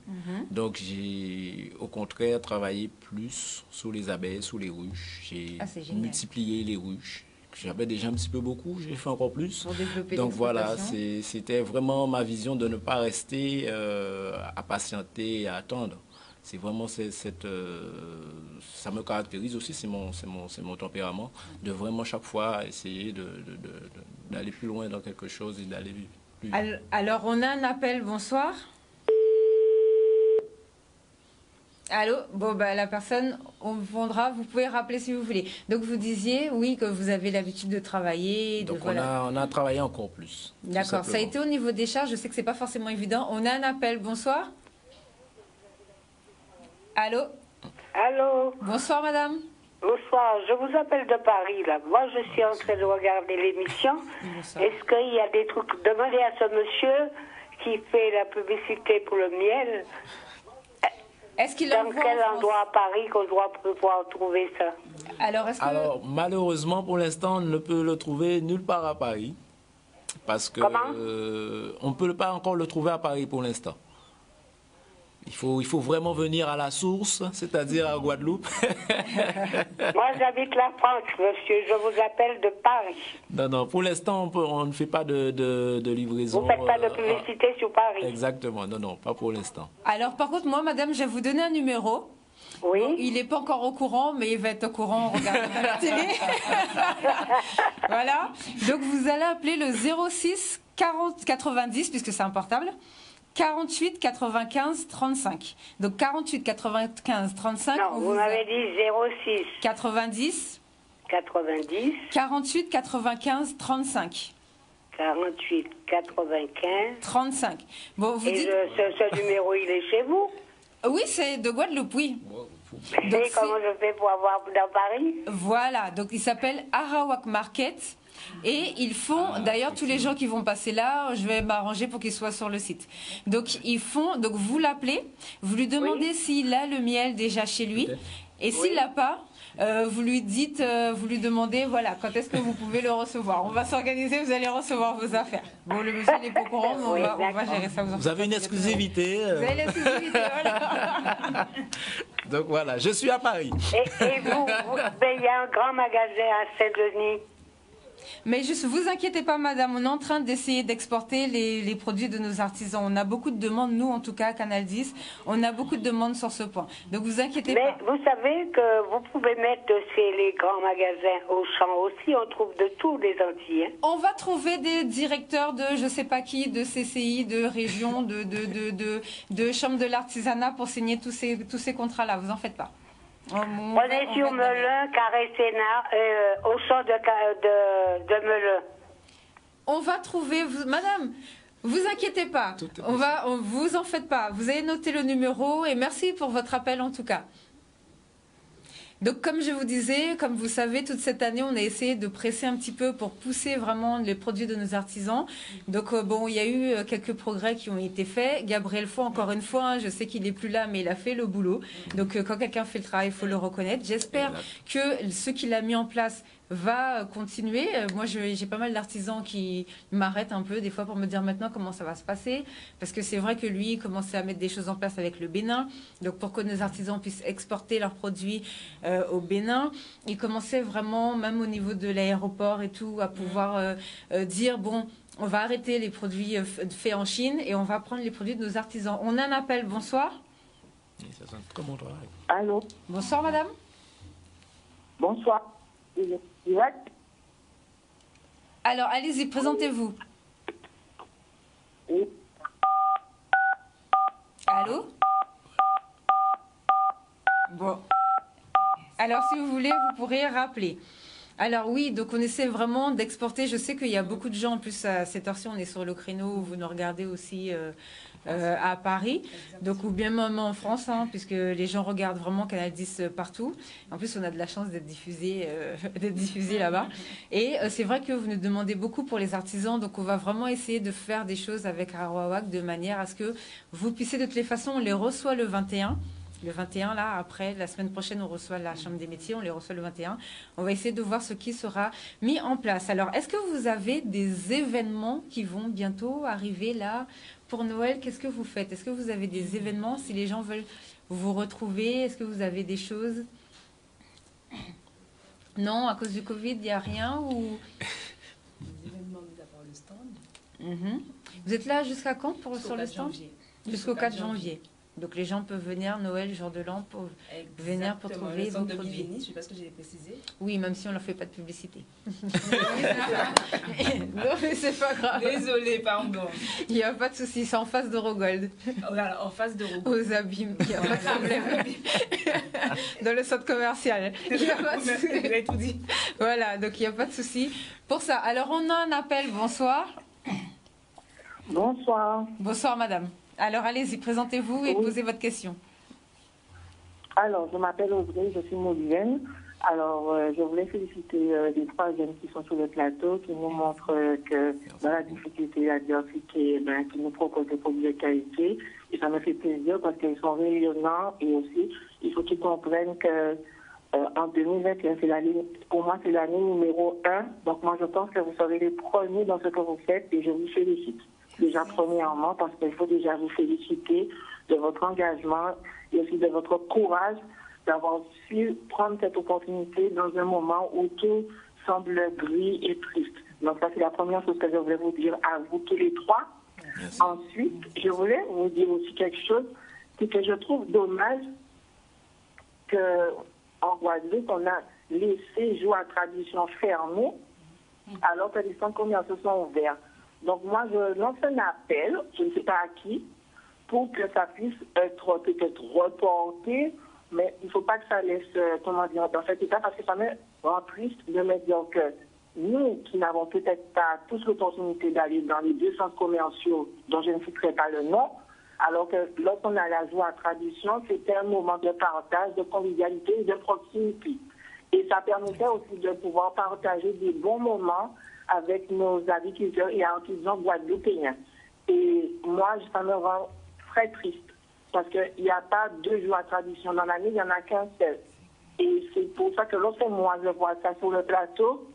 Donc, j'ai au contraire travaillé plus sur les abeilles, sur les ruches. J'ai multiplié les ruches. J'avais déjà un petit peu beaucoup, j'ai fait encore plus. Pour développer. Donc voilà, c'était vraiment ma vision de ne pas rester à patienter et à attendre. C'est vraiment ça me caractérise aussi, c'est mon tempérament, de vraiment chaque fois essayer d'aller plus loin dans quelque chose et d'aller plus vite. Alors, on a un appel, bonsoir. Allô? Bon, la personne, on vendra, vous pouvez rappeler si vous voulez. Donc, vous disiez, oui, que vous avez l'habitude de travailler. Donc, on a travaillé encore plus. D'accord, ça a été au niveau des charges, je sais que c'est pas forcément évident. On a un appel, bonsoir. Allô? Allô? Bonsoir, madame. Bonsoir, je vous appelle de Paris, là. Moi, je suis en train de regarder l'émission. Est-ce qu'il y a des trucs? Demandez à ce monsieur qui fait la publicité pour le miel. Dans quel endroit à Paris qu'on doit pouvoir trouver ça? Alors, malheureusement, pour l'instant, on ne peut le trouver nulle part à Paris. Parce que on ne peut pas encore le trouver à Paris pour l'instant. Il faut vraiment venir à la source, c'est-à-dire à Guadeloupe. Moi, j'habite la France, monsieur. Je vous appelle de Paris. Non, pour l'instant, on ne fait pas de livraison. Vous ne faites pas de publicité sur Paris? Exactement, non, pas pour l'instant. Alors, par contre, moi, madame, je vais vous donner un numéro. Oui. Bon, il n'est pas encore au courant, mais il va être au courant en regardant la télé. Voilà. Donc, vous allez appeler le 06 40 90, puisque c'est un portable. 48 95 35. Donc 48 95 35. Non, vous m'avez dit 06 90 90 48 95 35. 48 95 35. Bon, vous Et dites... ce numéro, il est chez vous? Oui, c'est de Guadeloupe, oui. Et Donc, comment je fais pour avoir dans Paris? Voilà, donc il s'appelle Arawak Market. Et ils font, d'ailleurs, tous les gens qui vont passer là, je vais m'arranger pour qu'ils soient sur le site. Donc, donc vous l'appelez, vous lui demandez s'il a le miel déjà chez lui. Et s'il l'a pas, vous lui dites, vous lui demandez, voilà, quand est-ce que vous pouvez le recevoir. On va s'organiser, vous allez recevoir vos affaires. Bon, le monsieur n'est pas au courant, mais on va gérer ça. Vous avez une exclusivité. Vous avez l'exclusivité, voilà. Donc voilà, je suis à Paris. Et vous, il y a un grand magasin à Saint-Denis. Mais juste, vous inquiétez pas, madame, on est en train d'essayer d'exporter les produits de nos artisans. On a beaucoup de demandes, nous en tout cas, à Canal 10, on a beaucoup de demandes sur ce point. Donc vous inquiétez pas. Mais vous savez que vous pouvez mettre les grands magasins au champ aussi, on trouve de tous les Antilles. Hein. On va trouver des directeurs de je sais pas qui, de CCI, de région, de chambre de l'artisanat pour signer tous ces contrats-là, vous en faites pas. On est sur Melun, Carré-Sénat, au champ de Melun. On va trouver, madame, vous inquiétez pas, vous en faites pas. Vous avez noté le numéro et merci pour votre appel en tout cas. Donc comme je vous disais, comme vous savez, toute cette année, on a essayé de presser un petit peu pour pousser vraiment les produits de nos artisans. Donc bon, il y a eu quelques progrès qui ont été faits. Gabriel Faux, encore une fois, hein, je sais qu'il n'est plus là, mais il a fait le boulot. Donc quand quelqu'un fait le travail, il faut le reconnaître. J'espère que ce qu'il a mis en place va continuer. Moi, j'ai pas mal d'artisans qui m'arrêtent un peu des fois pour me dire maintenant comment ça va se passer. Parce que c'est vrai que lui, il commençait à mettre des choses en place avec le Bénin. Donc pour que nos artisans puissent exporter leurs produits au Bénin, il commençait vraiment, même au niveau de l'aéroport et tout, à pouvoir dire, bon, on va arrêter les produits faits en Chine et on va prendre les produits de nos artisans. On a un appel, bonsoir. Allô. Bonsoir, madame. Bonsoir. Alors, allez-y, présentez-vous. Oui. Allô? Bon. Alors, si vous voulez, vous pourrez rappeler. Alors oui, donc on essaie vraiment d'exporter. Je sais qu'il y a beaucoup de gens, en plus à cette heure-ci, on est sur le créneau où vous nous regardez aussi à Paris, donc ou bien même en France, hein, puisque les gens regardent vraiment Canal 10 partout. En plus, on a de la chance d'être diffusé là-bas. Et c'est vrai que vous nous demandez beaucoup pour les artisans, donc on va vraiment essayer de faire des choses avec Arawak de manière à ce que vous puissiez, de toutes les façons, on les reçoit le 21. Le 21, là, après, la semaine prochaine, on reçoit la Chambre des métiers, on les reçoit le 21. On va essayer de voir ce qui sera mis en place. Alors, est-ce que vous avez des événements qui vont bientôt arriver là pour Noël? Qu'est-ce que vous faites? Est-ce que vous avez des événements? Si les gens veulent vous retrouver, est-ce que vous avez des choses? Non, à cause du Covid, il n'y a rien ou... Des événements mis à part le stand. Vous êtes là jusqu'à quand sur le stand? Janvier. Jusqu'au 4 janvier. Donc les gens peuvent venir Noël, jour de l'an, pour venir pour trouver vos produits. Je ne sais pas ce que j'ai précisé. Oui, même si on ne leur fait pas de publicité. Non, mais c'est pas grave. Désolée, pardon. Il n'y a pas de souci, c'est en face de Rogold. Voilà, en face de Rogold. Aux abîmes, il n'y a pas de problème. Dans le centre commercial. Il n'y a pas de souci. Vous avez tout dit. Voilà, donc il n'y a pas de souci. Pour ça, alors on a un appel, bonsoir. Bonsoir. Bonsoir madame. Alors allez-y, présentez-vous et posez votre question. Alors, je m'appelle Audrey, je suis molienne. Alors, je voulais féliciter les 3 jeunes qui sont sur le plateau, qui nous montrent que dans la difficulté, la diversité, qui nous proposent des produits de qualité. Et ça me fait plaisir parce qu'ils sont rayonnants et aussi, il faut qu'ils comprennent que en 2021, c'est l'année, pour moi, c'est l'année numéro 1. Donc, moi, je pense que vous serez les premiers dans ce que vous faites et je vous félicite. Déjà, premièrement, parce qu'il faut déjà vous féliciter de votre engagement et aussi de votre courage d'avoir su prendre cette opportunité dans un moment où tout semble gris et triste. Donc, ça, c'est la première chose que je voulais vous dire à vous tous les 3. Merci. Ensuite, je voulais vous dire aussi quelque chose, c'est que je trouve dommage qu'en Guadeloupe, on a laissé Joie Tradition fermée, alors que les centres commerciaux sont ouverts. Donc moi, je lance un appel, je ne sais pas à qui, pour que ça puisse être peut-être reporté, mais il ne faut pas que ça laisse, dans cet état, parce que ça me rend triste de me dire que nous, qui n'avons peut-être pas tous l'opportunité d'aller dans les 2 centres commerciaux, dont je ne citerai pas le nom, alors que lorsqu'on a la Joie Tradition, c'était un moment de partage, de convivialité et de proximité. Et ça permettait aussi de pouvoir partager des bons moments avec nos agriculteurs et artisans guadeloupéens. Et moi, ça me rend très triste parce qu'il n'y a pas 2 Joie Tradition dans l'année, il n'y en a qu'un seul. Et c'est pour ça que lorsque moi je vois ça sur le plateau,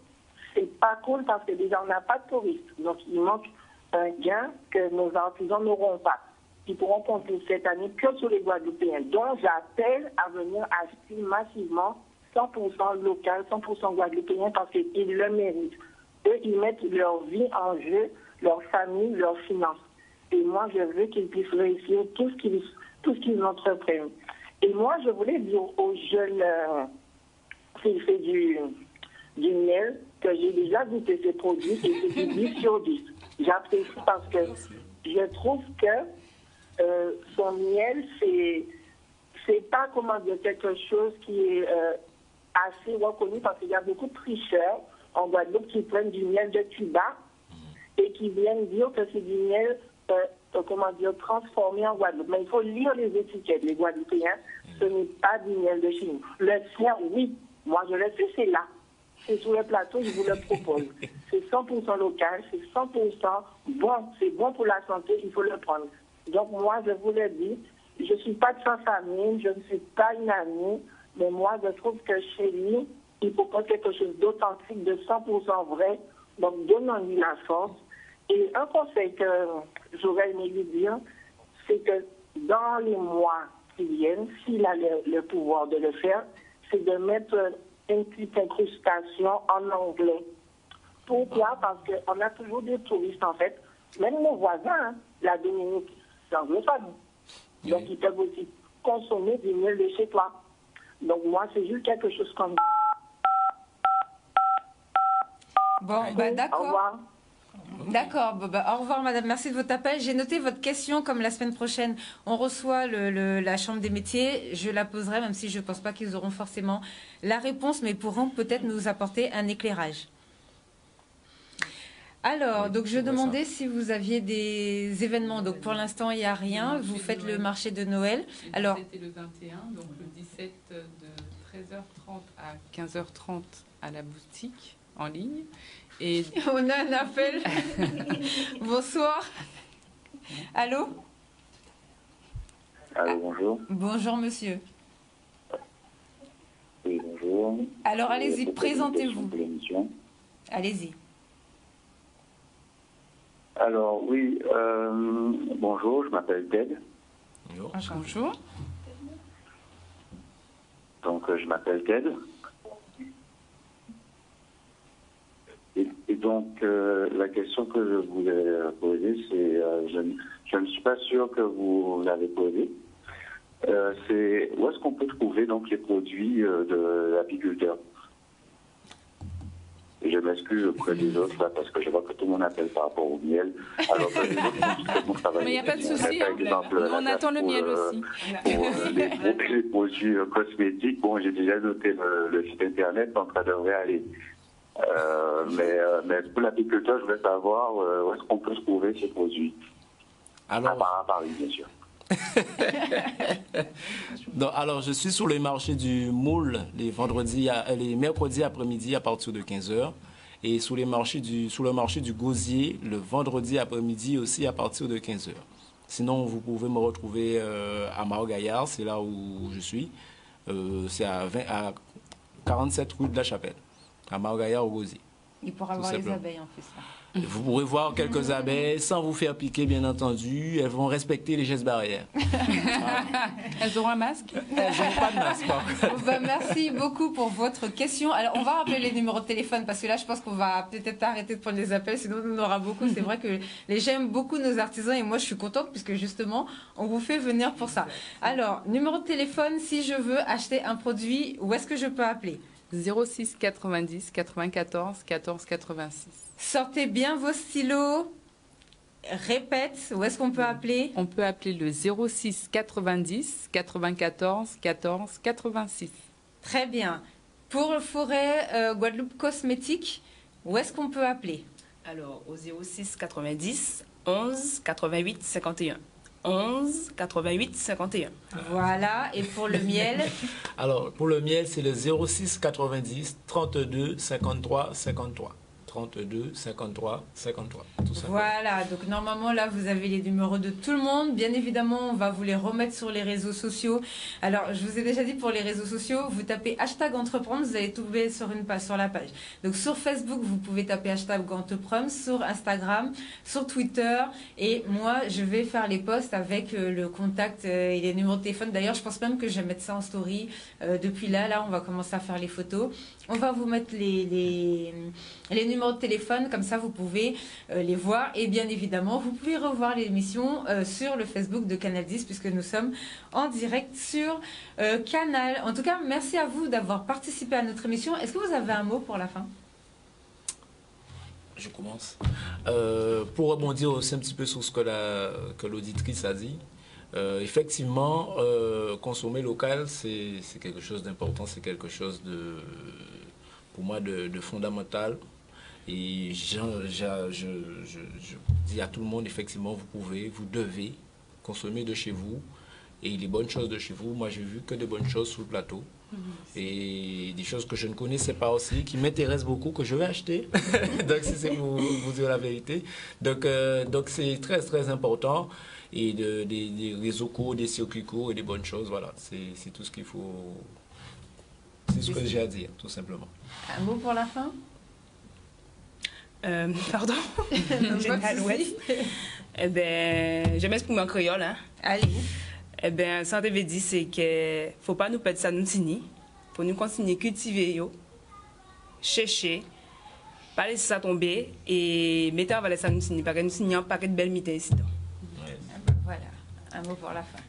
c'est pas cool parce que déjà on n'a pas de touristes. Donc il manque un gain que nos artisans n'auront pas. Ils pourront compter cette année que sur les Guadeloupéens. Donc j'appelle à venir acheter massivement 100% local, 100% guadeloupéen parce qu'ils le méritent. Eux, ils mettent leur vie en jeu, leur famille, leurs finances. Et moi, je veux qu'ils puissent réussir tout ce qu'ils entreprennent. Et moi, je voulais dire aux jeunes qui font du miel que j'ai déjà goûté ces produits et c'est du 10 sur 10. J'apprécie parce que je trouve que son miel, c'est pas, comment dire, quelque chose qui est assez reconnu parce qu'il y a beaucoup de tricheurs en Guadeloupe qui prennent du miel de Cuba et qui viennent dire que c'est du miel transformé en Guadeloupe. Mais il faut lire les étiquettes, les Guadeloupéens. Ce n'est pas du miel de chez nous. Le sien, oui. Moi, je le sais, c'est là. C'est sur le plateau, je vous le propose. C'est 100% local, c'est 100% bon. C'est bon pour la santé, il faut le prendre. Donc, moi, je vous le dis, je ne suis pas de sa famille, je ne suis pas une amie, mais moi, je trouve que chez lui, il propose quelque chose d'authentique, de 100% vrai. Donc, donnons-lui la force. Et un conseil que j'aurais aimé lui dire, c'est que dans les mois qui viennent, s'il a le pouvoir de le faire, c'est de mettre une petite incrustation en anglais. Pourquoi? Parce qu'on a toujours des touristes, en fait. Même nos voisins, hein, la Dominique, c'est anglophone. Donc, ils peuvent aussi consommer du miel de chez toi. Donc, moi, c'est juste quelque chose comme... Bon, bah, d'accord. Au revoir. D'accord, au revoir madame, merci de votre appel. J'ai noté votre question, comme la semaine prochaine on reçoit la Chambre des métiers, je la poserai même si je ne pense pas qu'ils auront forcément la réponse, mais pourront peut-être nous apporter un éclairage. Alors, donc je demandais si vous aviez des événements, donc pour l'instant il n'y a rien, vous faites le marché de Noël. Alors, c'était le 21, donc le 17 de 13h30 à 15h30 à la boutique en ligne. Et on a un appel. Bonsoir. Allô? Allô, bonjour. Bonjour, monsieur. Oui, bonjour. Alors, allez-y, présentez-vous. Allez-y. Alors, oui, bonjour, je m'appelle Ted. Bonjour. Donc, je m'appelle Ted. Et donc, la question que je voulais poser, c'est, je ne suis pas sûr que vous l'avez posée, c'est où est-ce qu'on peut trouver donc les produits de l'apiculteur? Je m'excuse auprès des autres là, parce que je vois que tout le monde appelle par rapport au miel. Alors que les autres, mais il n'y a pas de souci, on attend le miel aussi. Pour les produits cosmétiques, bon, j'ai déjà noté le site internet, donc ça devrait aller. Mais pour l'apiculteur, je voulais savoir où est-ce qu'on peut trouver ces produits. Alors, à part à Paris, bien sûr. Donc, alors, je suis sur le marché du Moule les mercredis après-midi à partir de 15h. Et sur le marché du Gosier, le vendredi après-midi aussi à partir de 15h. Sinon, vous pouvez me retrouver à Mort-Gaillard, c'est là où je suis. C'est à 47 rue de la Chapelle, à Mort-Gaillard au Gosier. Il pourra voir les abeilles en plus. Là. Vous pourrez voir quelques abeilles sans vous faire piquer, bien entendu. Elles vont respecter les gestes barrières. Elles auront un masque? Elles n'auront pas de masque. Merci beaucoup pour votre question. Alors, on va rappeler les numéros de téléphone parce que là, je pense qu'on va peut-être arrêter de prendre les appels, sinon on en aura beaucoup. C'est vrai que j'aime beaucoup nos artisans et moi, je suis contente puisque justement, on vous fait venir pour ça. Alors, numéro de téléphone, si je veux acheter un produit, où est-ce que je peux appeler? 06 90 94 14 86. Sortez bien vos stylos. Répète, où est-ce qu'on peut appeler? On peut appeler le 06 90 94 14 86. Très bien. Pour Forêt Guadeloupe Cosmétique, où est-ce qu'on peut appeler? Alors, au 06 90 11 88 51. 11 88 51. Voilà, et pour le miel? Alors, pour le miel, c'est le 06 90 32 53 53. 32 53 53, tout ça. Voilà, donc normalement là vous avez les numéros de tout le monde. Bien évidemment, on va vous les remettre sur les réseaux sociaux. Alors, je vous ai déjà dit pour les réseaux sociaux, vous tapez hashtag entreprendre, vous allez tomber sur une page, sur la page. Donc sur Facebook, vous pouvez taper hashtag entreprendre, sur Instagram, sur Twitter. Et moi, je vais faire les posts avec le contact et les numéros de téléphone. D'ailleurs, je pense même que je vais mettre ça en story. Depuis là, on va commencer à faire les photos. On va vous mettre les numéros de téléphone, comme ça vous pouvez les voir. Et bien évidemment, vous pouvez revoir l'émission sur le Facebook de Canal 10, puisque nous sommes en direct sur Canal. En tout cas, merci à vous d'avoir participé à notre émission. Est-ce que vous avez un mot pour la fin? Je commence. Pour rebondir aussi un petit peu sur ce que l'auditrice a dit, effectivement, consommer local, c'est quelque chose d'important, c'est quelque chose pour moi de fondamental. Et je dis à tout le monde, effectivement, vous devez consommer de chez vous et les bonnes choses de chez vous. Moi, j'ai vu que de bonnes choses sur le plateau. Et des choses que je ne connaissais pas aussi, qui m'intéressent beaucoup, que je vais acheter. Donc, si c'est pour vous dire la vérité. Donc c'est très, très important. Et des réseaux courts, des circuits courts et des bonnes choses, voilà. C'est tout ce qu'il faut. C'est ce que j'ai à dire, tout simplement. Un mot pour la fin? Pardon? Eh bien, je m'exprime en créole. Hein. Allez. Eh bien, ça veut dire c'est que faut pas nous perdre ça nous tini. Faut nous continuer à cultiver, chercher, pas laisser ça tomber et mettre en valeur ça nous tini. Parce que nous tini un paquet de belles mites ici. Voilà, un mot pour la fin.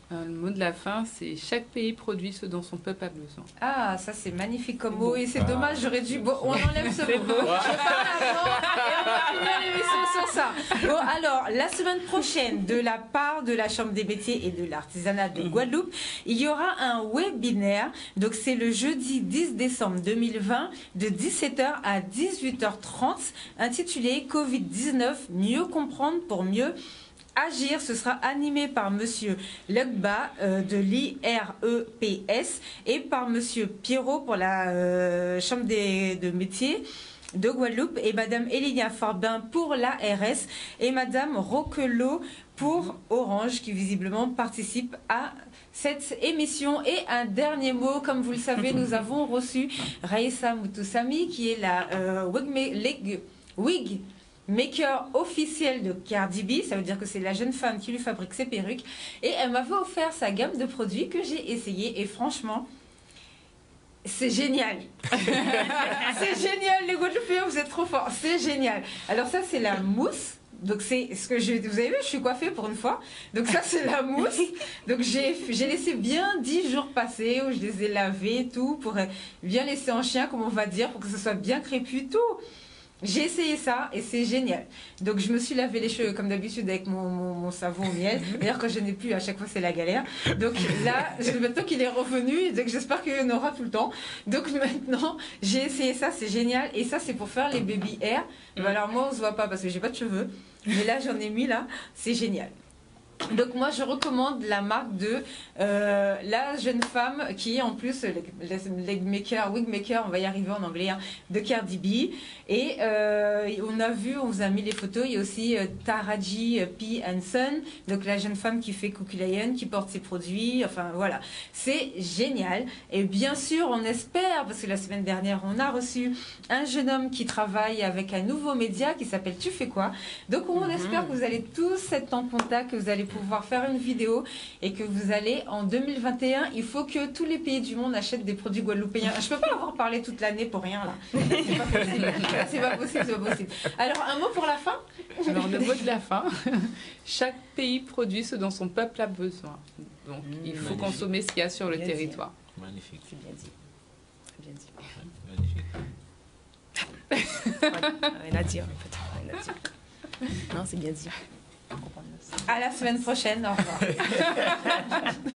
Le mot de la fin, c'est chaque pays produit ce dont son peuple a besoin. Ah, ça c'est magnifique comme mot et c'est dommage, j'aurais dû... Bon, on enlève ce mot. Je parle avant et on va finir l'émission sur ça. Bon, alors, la semaine prochaine, de la part de la Chambre des métiers et de l'artisanat de Guadeloupe, il y aura un webinaire. Donc, c'est le jeudi 10 décembre 2020 de 17h à 18h30 intitulé Covid-19, mieux comprendre pour mieux agir. Ce sera animé par Monsieur Legba de l'IREPS et par Monsieur Pierrot pour la Chambre de métiers de Guadeloupe et Madame Elinia Farbin pour l'ARS et Madame Roquelot pour Orange qui visiblement participe à cette émission. Et un dernier mot, comme vous le savez, nous avons reçu Raïssa Moutoussami qui est la wig maker officiel de Cardi B, ça veut dire que c'est la jeune femme qui lui fabrique ses perruques. Et elle m'avait offert sa gamme de produits que j'ai essayé et franchement, c'est génial. C'est génial, les Guadeloupéens, vous êtes trop forts. C'est génial. Alors ça, c'est la mousse. Donc c'est ce que vous avez vu, je suis coiffée pour une fois. Donc ça, c'est la mousse. Donc j'ai laissé bien 10 jours passer où je les ai lavés et tout pour bien laisser en chien, comme on va dire, pour que ce soit bien crépus tout. J'ai essayé ça et c'est génial. Donc je me suis lavé les cheveux comme d'habitude avec mon savon au miel. D'ailleurs quand je n'ai plus, à chaque fois c'est la galère. Donc là, maintenant qu'il est revenu, donc j'espère qu'il y en aura tout le temps. Donc maintenant, j'ai essayé ça, c'est génial. Et ça c'est pour faire les baby hair. Alors moi on se voit pas parce que j'ai pas de cheveux. Mais là j'en ai mis là, c'est génial. Donc moi je recommande la marque de la jeune femme qui est en plus wig maker, on va y arriver en anglais, hein, de Cardi B. Et on vous a mis les photos, il y a aussi Taraji P. Henson, donc la jeune femme qui fait Cookie Lion, qui porte ses produits, enfin voilà, c'est génial. Et bien sûr on espère, parce que la semaine dernière on a reçu un jeune homme qui travaille avec un nouveau média qui s'appelle Tu fais quoi? Donc on espère que vous allez tous être en contact, que vous allez pouvoir faire une vidéo et que vous allez en 2021, il faut que tous les pays du monde achètent des produits guadeloupéens. Je peux pas avoir parlé toute l'année pour rien là. C'est pas possible. C'est pas possible, c'est pas possible. Alors un mot pour la fin. Alors le mot de la fin, chaque pays produit ce dont son peuple a besoin. Donc il faut consommer ce qu'il y a sur le territoire. Magnifique. C'est bien dit. Très bien dit. Magnifique. Rien à dire, en fait. Rien à dire. Non, c'est bien dit. À la semaine prochaine. Au revoir.